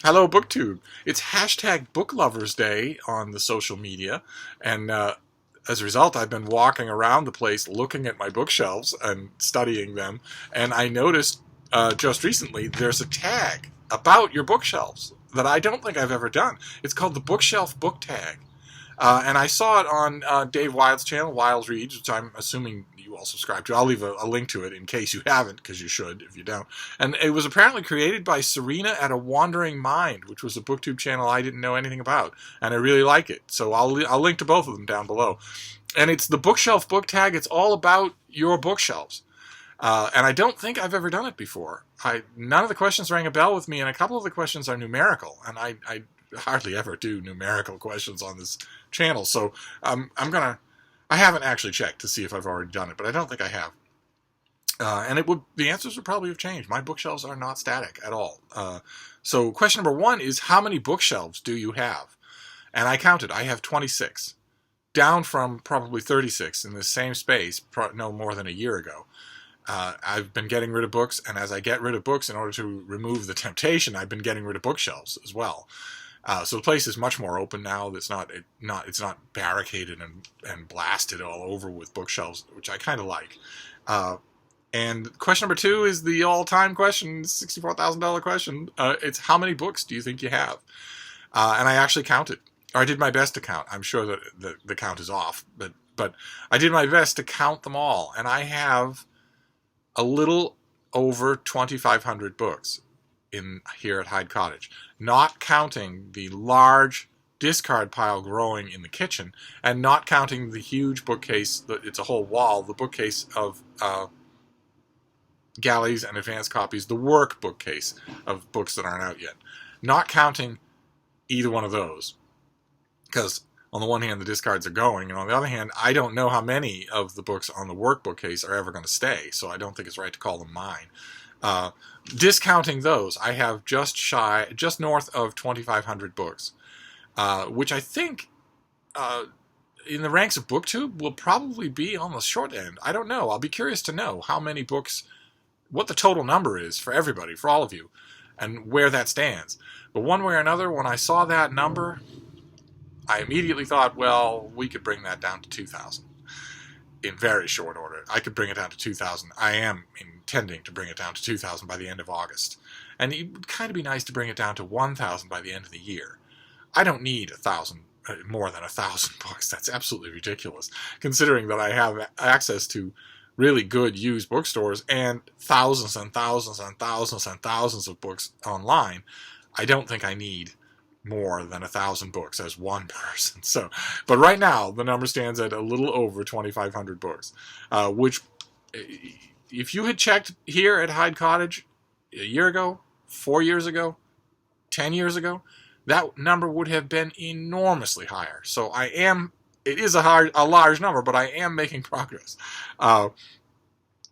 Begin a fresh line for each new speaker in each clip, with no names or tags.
Hello, BookTube. It's hashtag Book Lovers Day on the social media, and as a result, I've been walking around the place looking at my bookshelves and studying them, and I noticed just recently there's a tag about your bookshelves that I don't think I've ever done. It's called the Bookshelf Book Tag. And I saw it on Dave Wild's channel, WildeReads, which I'm assuming you all subscribe to. I'll leave a link to it in case you haven't, because you should if you don't. And it was apparently created by Serena at AWanderingMind, which was a booktube channel I didn't know anything about. And I really like it. So I'll link to both of them down below. And it's the Bookshelf Book Tag. It's all about your bookshelves. And I don't think I've ever done it before. None of the questions rang a bell with me, and a couple of the questions are numerical. And I hardly ever do numerical questions on this channel, so I haven't actually checked to see if I've already done it, but I don't think I have. And the answers would probably have changed. My bookshelves are not static at all. So question number 1 is, how many bookshelves do you have? And I counted. I have 26, down from probably 36 in the same space no more than a year ago. I've been getting rid of books, and as I get rid of books, in order to remove the temptation, I've been getting rid of bookshelves as well. So the place is much more open now. It's not barricaded and blasted all over with bookshelves, which I kind of like. And question number 2 is the all-time question, $64,000 question. It's, how many books do you think you have? And I actually counted. Or I did my best to count. I'm sure that the count is off, but I did my best to count them all, and I have a little over 2,500 books here at Hyde Cottage, not counting the large discard pile growing in the kitchen, and not counting the huge bookcase, it's a whole wall, the bookcase of galleys and advanced copies, the work bookcase of books that aren't out yet. Not counting either one of those, because on the one hand the discards are going, and on the other hand I don't know how many of the books on the work bookcase are ever going to stay, so I don't think it's right to call them mine. Discounting those, I have just north of 2,500 books, which I think in the ranks of BookTube will probably be on the short end. I don't know. I'll be curious to know how many books, what the total number is for everybody, for all of you, and where that stands. But one way or another, when I saw that number, I immediately thought, well, we could bring that down to 2,000 in very short order. I could bring it down to 2,000. I am intending to bring it down to 2,000 by the end of August. And it would kind of be nice to bring it down to 1,000 by the end of the year. I don't need more than 1,000 books. That's absolutely ridiculous, considering that I have access to really good used bookstores and thousands and thousands and thousands and thousands of books online. I don't think I need more than 1,000 books as one person. So, but right now the number stands at a little over 2,500 books, which, if you had checked here at Hyde Cottage a year ago, 4 years ago, 10 years ago, that number would have been enormously higher. So it is a large number, but I am making progress.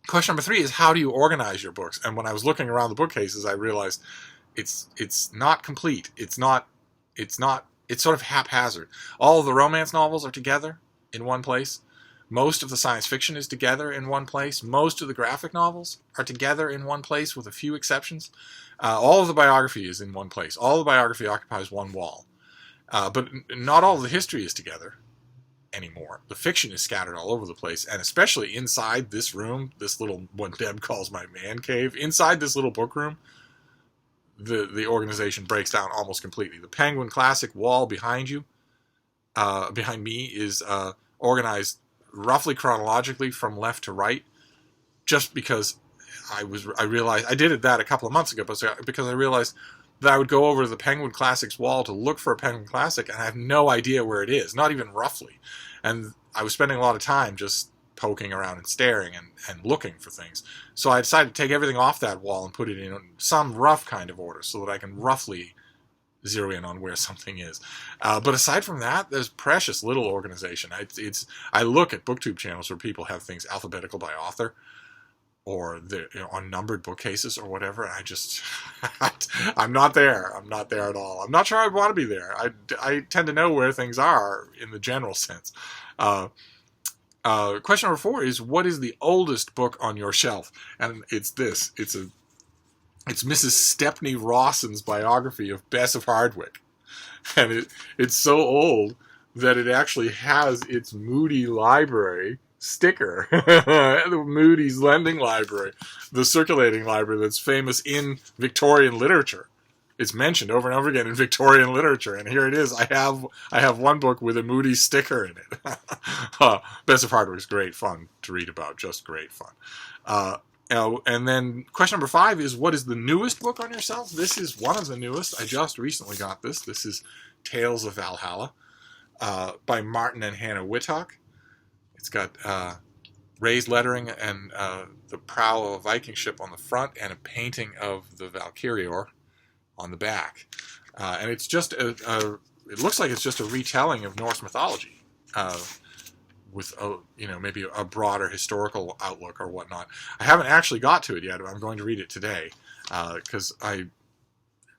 Question number 3 is, how do you organize your books? And when I was looking around the bookcases, I realized it's not complete. It's sort of haphazard. All of the romance novels are together in one place. Most of the science fiction is together in one place. Most of the graphic novels are together in one place, with a few exceptions. All of the biography is in one place. All the biography occupies one wall. But not all of the history is together anymore. The fiction is scattered all over the place, and especially inside this room, this little, what Deb calls my man cave, inside this little book room, the organization breaks down almost completely. The Penguin Classic wall behind you, behind me, is organized roughly chronologically from left to right, just because I realized I did that a couple of months ago, but because I realized that I would go over to the Penguin Classics wall to look for a Penguin Classic, and I have no idea where it is, not even roughly. And I was spending a lot of time just poking around and staring and looking for things. So I decided to take everything off that wall and put it in some rough kind of order so that I can roughly zero in on where something is. But aside from that, there's precious little organization. I look at BookTube channels where people have things alphabetical by author, or on numbered bookcases or whatever, and I just, I'm not there. I'm not there at all. I'm not sure I'd want to be there. I tend to know where things are in the general sense. Question number 4 is, what is the oldest book on your shelf? And it's this. It's It's Mrs. Stepney Rawson's biography of Bess of Hardwick. And it's so old that it actually has its Moody Library sticker. The Moody's Lending Library, the circulating library that's famous in Victorian literature. It's mentioned over and over again in Victorian literature, and here it is. I have one book with a Moody sticker in it. Bess of Hardwick is great fun to read about, just great fun. And then question number 5 is, what is the newest book on your shelf? This is one of the newest. I just recently got this. This is Tales of Valhalla by Martin and Hannah Whittock. It's got raised lettering and the prow of a Viking ship on the front, and a painting of the Valkyrior on the back. And it's just it looks like it's just a retelling of Norse mythology, with maybe a broader historical outlook or whatnot. I haven't actually got to it yet, but I'm going to read it today, because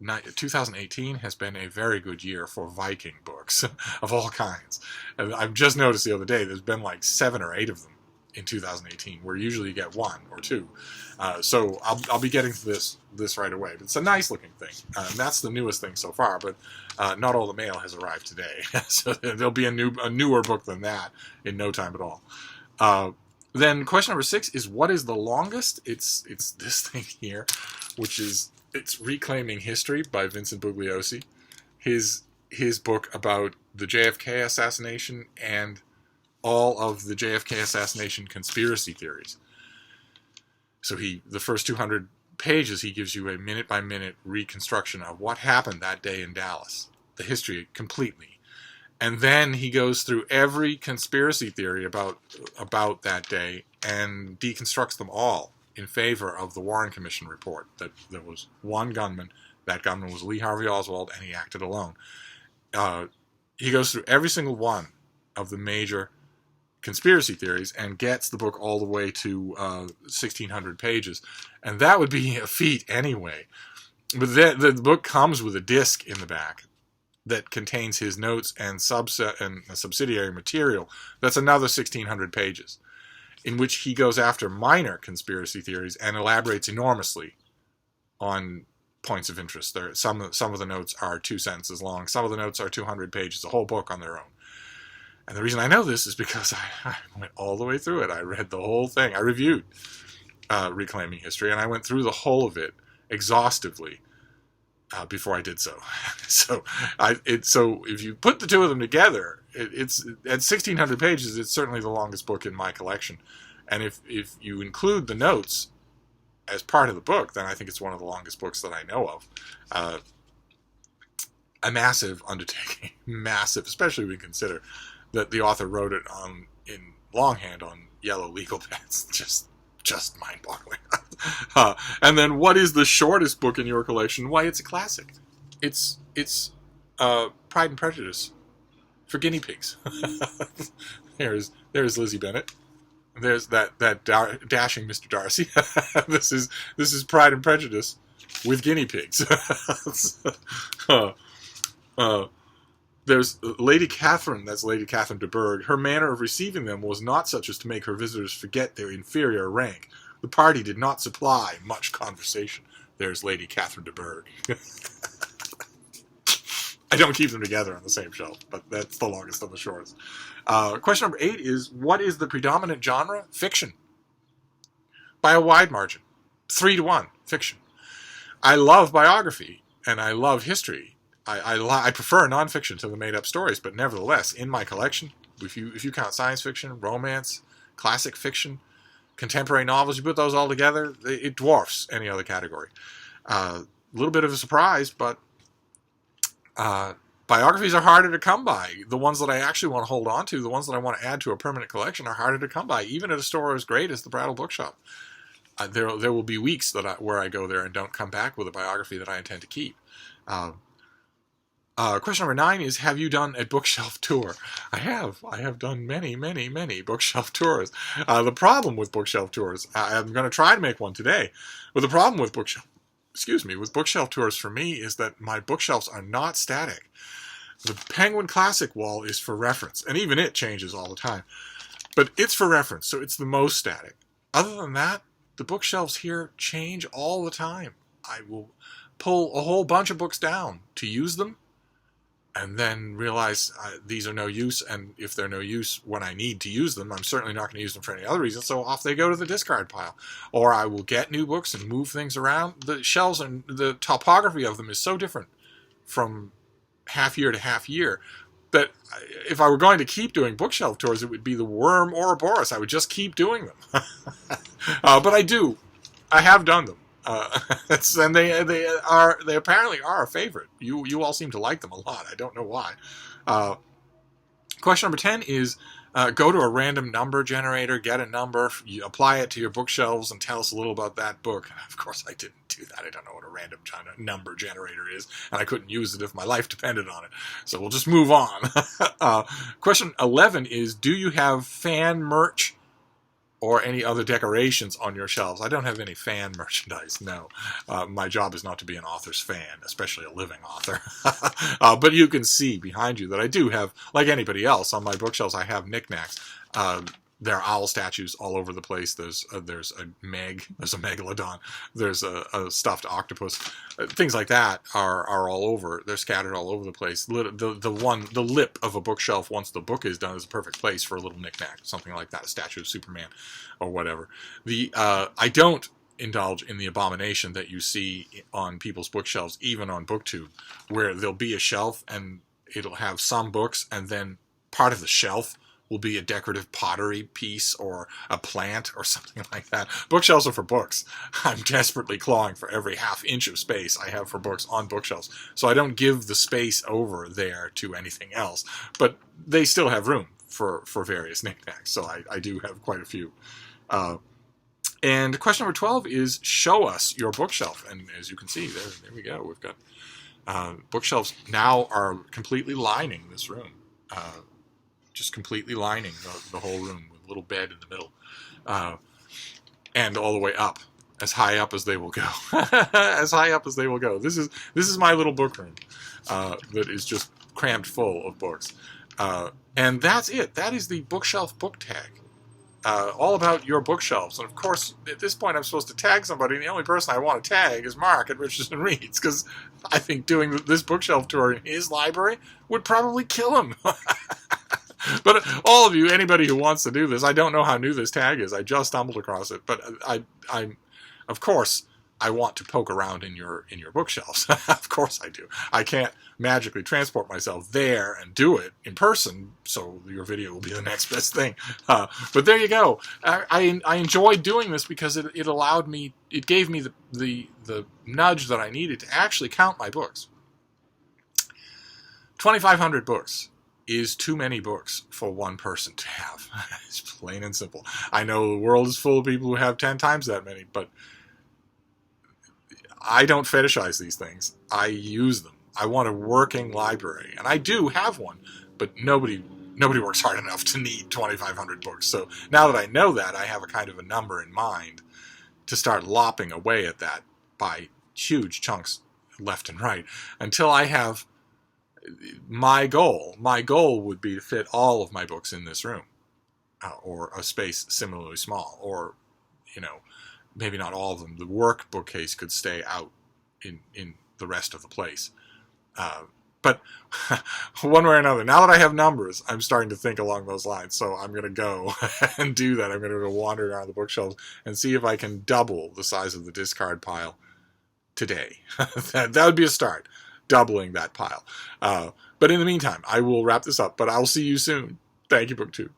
2018 has been a very good year for Viking books of all kinds. And I've just noticed the other day there's been like 7 or 8 of them in 2018, where usually you get 1 or 2. So I'll be getting to this right away. But it's a nice looking thing. And that's the newest thing so far, but not all the mail has arrived today. So there'll be a newer book than that in no time at all. Then question number 6 is, what is the longest? It's this thing here, which is, it's Reclaiming History by Vincent Bugliosi. His book about the JFK assassination and all of the JFK assassination conspiracy theories. So the first 200 pages, he gives you a minute-by-minute reconstruction of what happened that day in Dallas, the history completely. And then he goes through every conspiracy theory about that day and deconstructs them all in favor of the Warren Commission report, that there was one gunman. That gunman was Lee Harvey Oswald, and he acted alone. He goes through every single one of the major conspiracy theories and gets the book all the way to 1,600 pages. And that would be a feat anyway. But the book comes with a disc in the back that contains his notes and subsidiary material. That's another 1,600 pages, in which he goes after minor conspiracy theories and elaborates enormously on points of interest. Some of the notes are 2 sentences long. Some of the notes are 200 pages, a whole book on their own. And the reason I know this is because I went all the way through it. I read the whole thing. I reviewed Reclaiming History, and I went through the whole of it exhaustively before I did so. So if you put the two of them together, it's at 1,600 pages. It's certainly the longest book in my collection. And if you include the notes as part of the book, then I think it's one of the longest books that I know of. A massive undertaking, massive, especially when you consider that the author wrote it in longhand on yellow legal pads. Just mind-boggling. And then, what is the shortest book in your collection? Why, it's a classic. It's Pride and Prejudice for guinea pigs. There's Lizzie Bennet. There's that dashing Mr. Darcy. This is Pride and Prejudice with guinea pigs. There's Lady Catherine, that's Lady Catherine de Bourgh. Her manner of receiving them was not such as to make her visitors forget their inferior rank. The party did not supply much conversation. There's Lady Catherine de Bourgh. I don't keep them together on the same shelf, but that's the longest and the shortest. Question number 8 is, what is the predominant genre? Fiction. By a wide margin. 3-1, fiction. I love biography, and I love history. I prefer nonfiction to the made-up stories, but nevertheless, in my collection, if you count science fiction, romance, classic fiction, contemporary novels, you put those all together, it dwarfs any other category. A little bit of a surprise, but biographies are harder to come by. The ones that I actually want to hold on to, the ones that I want to add to a permanent collection, are harder to come by, even at a store as great as the Brattle Bookshop. There will be weeks where I go there and don't come back with a biography that I intend to keep. Question number 9 is, have you done a bookshelf tour? I have. I have done many, many, many bookshelf tours. The problem with bookshelf tours, I'm going to try to make one today, but the problem with bookshelf tours for me is that my bookshelves are not static. The Penguin Classic wall is for reference, and even it changes all the time. But it's for reference, so it's the most static. Other than that, the bookshelves here change all the time. I will pull a whole bunch of books down to use them, and then realize these are no use, and if they're no use when I need to use them, I'm certainly not going to use them for any other reason, so off they go to the discard pile. Or I will get new books and move things around. The shelves and the topography of them is so different from half year to half year that if I were going to keep doing bookshelf tours, it would be the Worm or Boris. I would just keep doing them. But I have done them. And they apparently are a favorite. You all seem to like them a lot. I don't know why. Question number 10 is go to a random number generator, get a number, you apply it to your bookshelves, and tell us a little about that book. Of course, I didn't do that. I don't know what a random number generator is, and I couldn't use it if my life depended on it. So we'll just move on. Question 11 is, do you have fan merch or any other decorations on your shelves? I don't have any fan merchandise, no. My job is not to be an author's fan, especially a living author. But you can see behind you that I do have, like anybody else, on my bookshelves I have knickknacks. There are owl statues all over the place. There's a megalodon. There's a stuffed octopus. Things like that are all over. They're scattered all over the place. The lip of a bookshelf, once the book is done, is a perfect place for a little knickknack, something like that, a statue of Superman or whatever. I don't indulge in the abomination that you see on people's bookshelves, even on BookTube, where there'll be a shelf and it'll have some books, and then part of the shelf will be a decorative pottery piece or a plant or something like that. Bookshelves are for books. I'm desperately clawing for every half inch of space I have for books on bookshelves. So I don't give the space over there to anything else. But they still have room for various knickknacks. So I do have quite a few. And question number 12 is, show us your bookshelf. And as you can see, there we go. We've got bookshelves now are completely lining this room. Just completely lining the whole room with a little bed in the middle, and all the way up, as high up as they will go, as high up as they will go. This is my little book room that is just crammed full of books, and that's it. That is the bookshelf book tag, all about your bookshelves. And of course, at this point, I'm supposed to tag somebody, and the only person I want to tag is Mark at RichardsonReads, because I think doing this bookshelf tour in his library would probably kill him. But all of you, anybody who wants to do this, I don't know how new this tag is. I just stumbled across it. But of course, I want to poke around in your bookshelves. Of course I do. I can't magically transport myself there and do it in person, so your video will be the next best thing. But there you go. I enjoyed doing this because it allowed me, it gave me the nudge that I needed to actually count my books. 2,500 books is too many books for one person to have. It's plain and simple. I know the world is full of people who have 10 times that many, but I don't fetishize these things. I use them. I want a working library, and I do have one, but nobody works hard enough to need 2,500 books. So now that I know that, I have a kind of a number in mind to start lopping away at that by huge chunks left and right until I have my goal would be to fit all of my books in this room, or a space similarly small, or, maybe not all of them. The work bookcase could stay out in the rest of the place. But one way or another, now that I have numbers, I'm starting to think along those lines. So I'm going to go and do that. I'm going to go wander around the bookshelves and see if I can double the size of the discard pile today. That would be a start. Doubling that pile. But in the meantime, I will wrap this up, but I'll see you soon. Thank you, BookTube.